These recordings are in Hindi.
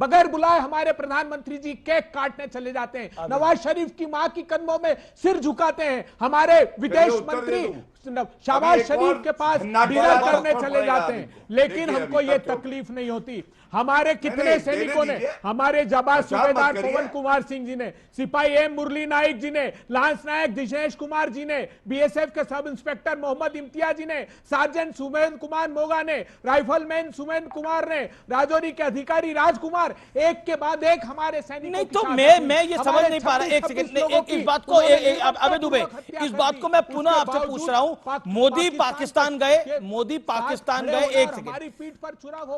बगैर बुलाए हमारे प्रधानमंत्री जी केक काटने चले जाते हैं, नवाज शरीफ की मां की कदमों में सिर झुकाते हैं, हमारे विदेश मंत्री शहबाज शरीफ के पास डिनर करने चले जाते हैं, लेकिन हमको ये तकलीफ नहीं होती। हमारे कितने सैनिकों ने, हमारे जाबाज सूबेदार पवन कुमार सिंह जी ने, सिपाही एम मुरली नाइक जी ने, लांस नायक दिनेश कुमार जी ने, बीएसएफ के सब इंस्पेक्टर मोहम्मद इम्तियाज जी ने, सार्जेंट सुमेन कुमार मोगा ने, राइफलमैन सुमेन कुमार ने, राजौरी के अधिकारी राजकुमार, एक के बाद एक हमारे सैनिक। नहीं तो मैं ये समझ नहीं पा रहा, एक सेकंड, इस बात को अबे दुबे, इस बात को मैं पुनः आपसे पूछ रहा हूं। मोदी पाकिस्तान गए, एक सेकंड,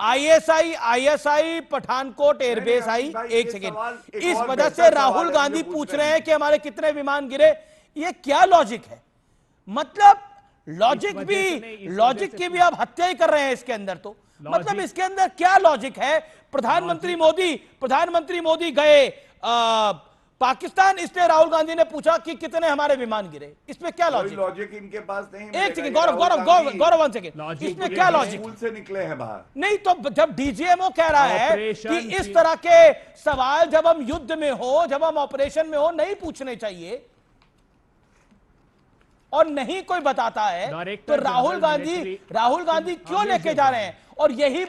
आईएसआई पठानकोट एयरबेस आई, एक सेकंड, इस वजह से राहुल गांधी पूछ रहे हैं कि हमारे कितने विमान गिरे। ये क्या लॉजिक है? मतलब लॉजिक की भी आप हत्या ही कर रहे हैं इसके अंदर। तो मतलब इसके अंदर क्या लॉजिक है? प्रधानमंत्री मोदी गए पाकिस्तान, इसलिए राहुल गांधी ने पूछा कि कितने हमारे विमान गिरे। इसमें क्या लॉजिक इनके पास नहीं। एक सेकंड गौरव वन सेकंड, इसमें क्या लॉजिक से निकले हैं बाहर? नहीं तो जब डीजीएमओ कह रहा है कि इस तरह के सवाल जब हम युद्ध में हो, जब हम ऑपरेशन में हो, नहीं पूछने चाहिए, और नहीं कोई बताता है, तो राहुल गांधी क्यों लेके जा रहे हैं? और यही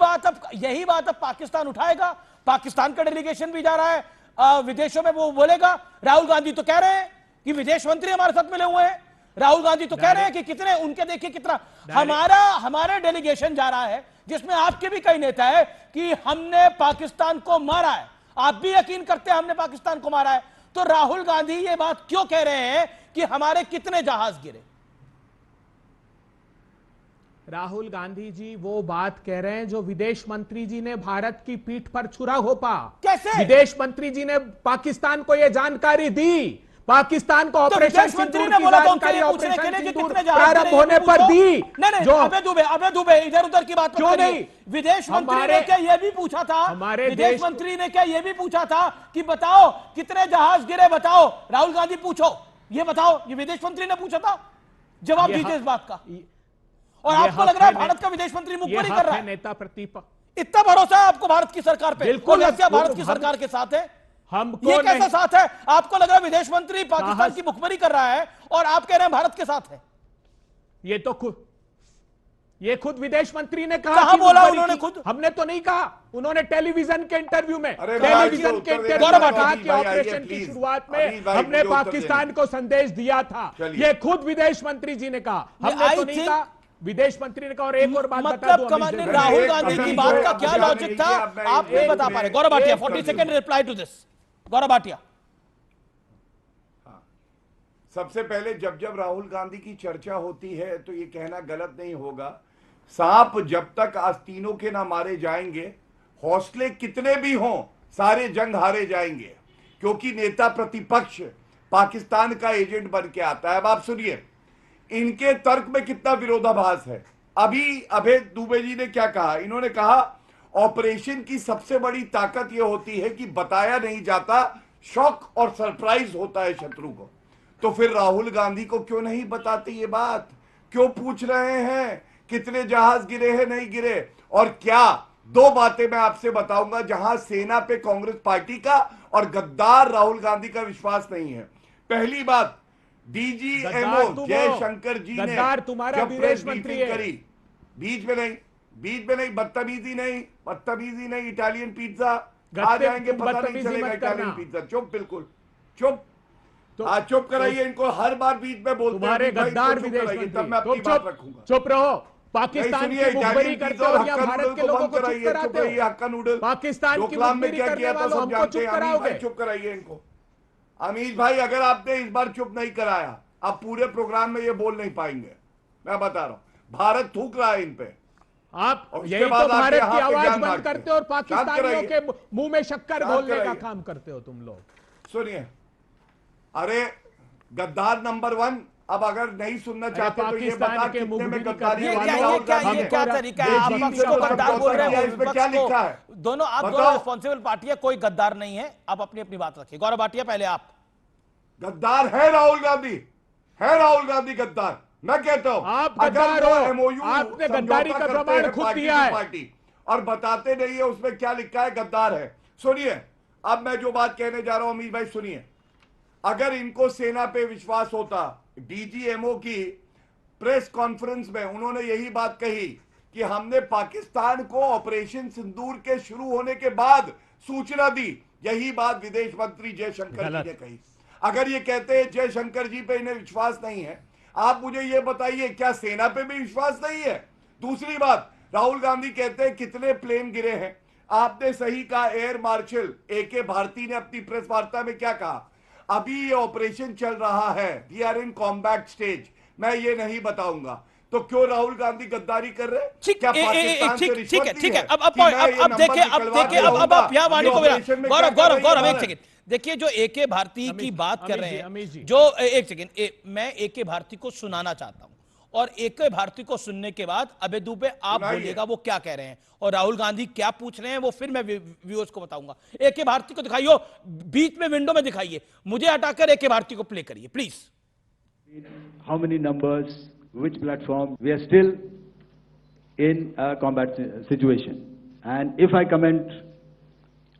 बात अब पाकिस्तान उठाएगा। पाकिस्तान का डेलीगेशन भी जा रहा है विदेशों में, वो बोलेगा। राहुल गांधी तो कह रहे हैं कि विदेश मंत्री हमारे साथ मिले हुए हैं। राहुल गांधी तो कह रहे हैं कि कितने, उनके देखिए कितना, हमारा डेलीगेशन जा रहा है जिसमें आपके भी कई नेता है कि हमने पाकिस्तान को मारा है। आप भी यकीन करते हैं हमने पाकिस्तान को मारा है, तो राहुल गांधी ये बात क्यों कह रहे हैं कि हमारे कितने जहाज गिरे? राहुल गांधी जी वो बात कह रहे हैं जो विदेश मंत्री जी ने भारत की पीठ पर छुरा घोंपा। कैसे? विदेश मंत्री जी ने पाकिस्तान को यह जानकारी दी, पाकिस्तान को ऑपरेशन सिंदूर की जानकारी ऑपरेशन सिंदूर प्रारंभ होने पर दी। जो अबे दुबे इधर उधर की बात क्यों नहीं? विदेश मंत्री ने क्या यह भी पूछा था, विदेश मंत्री ने क्या यह भी पूछा था कि बताओ कितने जहाज गिरे, बताओ। राहुल गांधी पूछो, ये बताओ, ये विदेश मंत्री ने पूछा था, जवाब दीजिए इस बात का। और आपको लग रहा है भारत का विदेश मंत्री मुखबरी कर रहा है? नेता प्रतिपक्ष, इतना भरोसा है आपको भारत की सरकार पे? बिल्कुल भारत की सरकार के साथ है। हमको ये कैसा साथ है? आपको लग रहा है विदेश मंत्री पाकिस्तान की मुखबरी कर रहा है और आप कह रहे हैं भारत के साथ है। ये खुद विदेश मंत्री ने कहा। कहां बोला उन्होंने? खुद हमने तो नहीं कहा, उन्होंने टेलीविजन के इंटरव्यू में, टेलीविजन के इंटरव्यू में कहा कि ऑपरेशन की शुरुआत में हमने पाकिस्तान को संदेश दिया था। ये खुद विदेश मंत्री जी ने कहा, हमने तो नहीं कहा, विदेश मंत्री ने कहा। और एक और बात मतलब कमांडर राहुल गांधी की बात का क्या लॉजिक था, आप नहीं बता पा रहे। Gaurav Bhatia 40 second reply to this. Gaurav Bhatia, सबसे पहले जब राहुल गांधी की चर्चा होती है तो ये कहना गलत नहीं होगा, सांप जब तक आस्तीनों के ना मारे जाएंगे, हौसले कितने भी हों, सारे जंग हारे जाएंगे, क्योंकि नेता प्रतिपक्ष पाकिस्तान का एजेंट बन के आता है। अब आप सुनिए, इनके तर्क में कितना विरोधाभास है। अभी अभय दुबे जी ने क्या कहा? इन्होंने कहा ऑपरेशन की सबसे बड़ी ताकत यह होती है कि बताया नहीं जाता, शॉक और सरप्राइज होता है शत्रु को। तो फिर राहुल गांधी को क्यों नहीं बताते ये बात? क्यों पूछ रहे हैं कितने जहाज गिरे हैं, नहीं गिरे? और क्या, दो बातें मैं आपसे बताऊंगा जहां सेना पे कांग्रेस पार्टी का और गद्दार राहुल गांधी का विश्वास नहीं है। पहली बात, डीजीएमओ जयशंकर जी ने जब प्रेस ब्रीफिंग करी, बीच में नहीं, बदतमीजी नहीं, इटालियन पिज्जा आ जाएंगे, पता नहीं चलेगा इटालियन पिज्जा। चुप, बिल्कुल चुप। चुप कराइए इनको, हर बार बीच में बोलते हैं गद्दार विदेश मंत्री, तब मैं अपनी बात रखूंगा। चुप रहो। पाकिस्तान की मुखबरी करते हो या भारत के लोगों को चुप कराते हो? हक्का नूडल पाकिस्तान की मुखबरी करने वालों हमको चुप कराओगे? चुप कराइए इनको। अमीर भाई, अगर आपने इस बार चुप नहीं कराया, आप पूरे प्रोग्राम में ये बोल नहीं पाएंगे, मैं बता रहा हूं। भारत थूक रहा है इन पे। आप यही तो भारत की आवाज बंद करते हो और पाकिस्तानियों के मुंह में शक्कर घोलने का काम करते हो तुम लोग। सुनिए, अरे गद्दार नंबर 1, अब अगर नहीं सुनना चाहते तो ये बता कितने में गद्दारी क्या तरीका है? आप पक्ष को गद्दार बोल रहे हैं, इसमें क्या लिखा है? दोनों आप दोनों रिस्पॉन्सिबल पार्टी है, कोई गद्दार नहीं है। आप अपनी अपनी बात रखिए। गौरव भाटिया पहले आप। गद्दार है राहुल गांधी गद्दार। मैं कहता हूं आप गद्दार हो, आपने गद्दारी का प्रमाण खुद दिया है। पार्टी और बताते नहीं है उसमें क्या लिखा है, गद्दार है। सुनिए, अब मैं जो बात कहने जा रहा हूं अमीर भाई सुनिए, अगर इनको सेना पे विश्वास होता, डीजीएमओ की प्रेस कॉन्फ्रेंस में उन्होंने यही बात कही कि हमने पाकिस्तान को ऑपरेशन सिंदूर के शुरू होने के बाद सूचना दी, यही बात विदेश मंत्री जयशंकर जी ने कही। अगर ये कहते हैं जयशंकर जी पे इन्हें विश्वास नहीं है, आप मुझे ये बताइए क्या सेना पे भी विश्वास नहीं है? दूसरी बात, राहुल गांधी कहते हैं कितने प्लेन गिरे हैं, आपने सही कहा, एयर मार्शल AK भारती ने अपनी प्रेस वार्ता में क्या कहा, अभी ये ऑपरेशन चल रहा है, we are in combat stage, मैं ये नहीं बताऊंगा। तो क्यों राहुल गांधी गद्दारी कर रहे हैं? क्या पाकिस्तान से रिश्वत ली है? अब अब आप यहाँ वाणी को गौरव एक सेकंड देखिए, जो AK भारती की बात कर रहे हैं, जो एक सेकंड मैं AK भारती को सुनाना चाहता हूं और AK भारती को सुनने के बाद अबे दुबे आप बोलिएगा वो क्या कह रहे हैं और राहुल गांधी क्या पूछ रहे हैं, वो फिर मैं व्यूअर्स को बताऊंगा। AK भारती को दिखाइए, बीच में विंडो में दिखाइए, मुझे हटाकर AK भारती को प्ले करिए please. How many numbers, which platform? We are still in a combat situation, and if I comment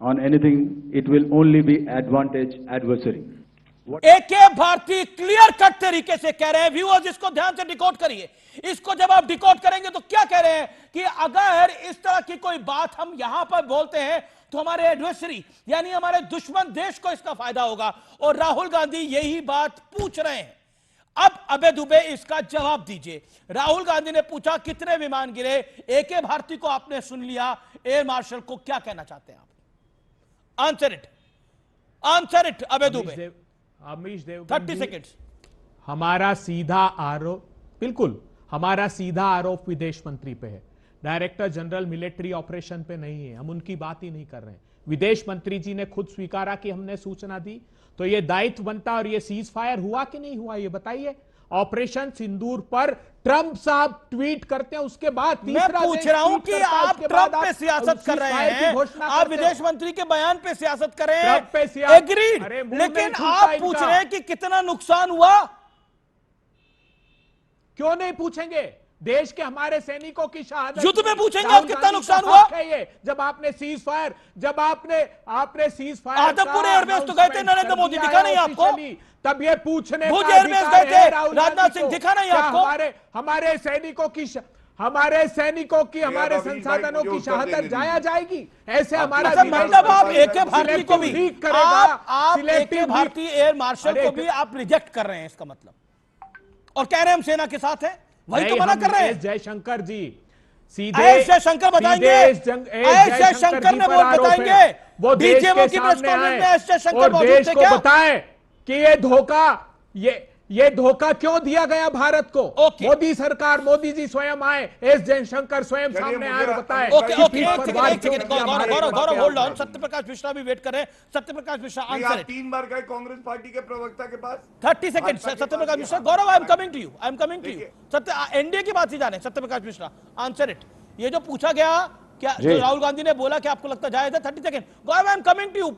on anything, it will only be advantage adversary. AK Bharti clear cut तरीके से कह रहे हैं, व्यूअर्स इसको ध्यान से डिकोड करिए, इसको जब आप डिकोड करेंगे तो क्या कह रहे हैं कि अगर इस तरह की कोई बात हम यहां पर बोलते हैं तो हमारे एडवर्सरी यानी हमारे दुश्मन देश को इसका फायदा होगा, और राहुल गांधी यही बात पूछ रहे हैं। अब अबे दुबे इसका जवाब दीजिए। राहुल गांधी ने पूछा कितने विमान गिरे, AK भारती को आपने सुन लिया, एयर मार्शल को क्या कहना चाहते हैं आप? आंसर इट अबे दुबे। अमीश देव 30 सेकेंड्स। हमारा सीधा आरोप, बिल्कुल हमारा सीधा आरोप विदेश मंत्री पे है, डायरेक्टर जनरल मिलिट्री ऑपरेशन पे नहीं है, हम उनकी बात ही नहीं कर रहे हैं। विदेश मंत्री जी ने खुद स्वीकारा कि हमने सूचना दी, तो ये दायित्व बनता, और ये सीज फायर हुआ कि नहीं हुआ ये बताइए। ऑपरेशन सिंदूर पर ट्रंप साहब ट्वीट करते हैं, उसके बाद मैं पूछ रहा हूं कि आप ट्रंप पे सियासत कर रहे हैं, आप विदेश मंत्री के बयान पे सियासत कर रहे हैं, एग्रीड, लेकिन आप पूछ रहे हैं कि कितना नुकसान हुआ। क्यों नहीं पूछेंगे? देश के हमारे सैनिकों की शहादत, युद्ध में पूछेंगे आप कितना नुकसान हुआ है ये। जब आपने सीज फायर, जब आपने सीज फायर, आदमपुर एयरबेस तो गए थे नरेंद्र मोदी, दिखा नहीं आपको? तब ये पूछने भुज एयरबेस गए थे राजनाथ सिंह, दिखा नहीं आपको? हमारे सैनिकों की, हमारे संसाधनों की शहादत जाया जाएगी? ऐसे हमारा मतलब आप AK भारती को भी, आप AK भारती एयर मार्शल को भी आप रिजेक्ट कर रहे हैं, इसका मतलब, और कह रहे हैं हम सेना के साथ हैं, वही तो मना कर रहे हैं। जयशंकर जी सीधे जयशंकर बताएंगे, जयशंकर ने वो बताएंगे, वो डीजीएमओ की प्रेस कॉन्फ्रेंस में जयशंकर और देश को बताएं कि ये धोखा, ये धोखा क्यों दिया गया भारत को। मोदी सरकार, मोदी जी स्वयं आए, एस जयशंकर स्वयं सामने आए और बताए। गौरव होल्ड ऑन, सत्यप्रकाश मिश्रा भी वेट कर रहे हैं। Satyaprakash Mishra answer it. 3 बार गए कांग्रेस पार्टी के प्रवक्ता के पास। 30 second Satyaprakash Mishra. Gaurav I am coming to you, Satya NDA की बात ही जाने। Satyaprakash Mishra answer it. ये जो पूछा गया क्या, जो राहुल गांधी ने बोला कि आपको लगता जायज है? 30 second. Gaurav I am coming to you.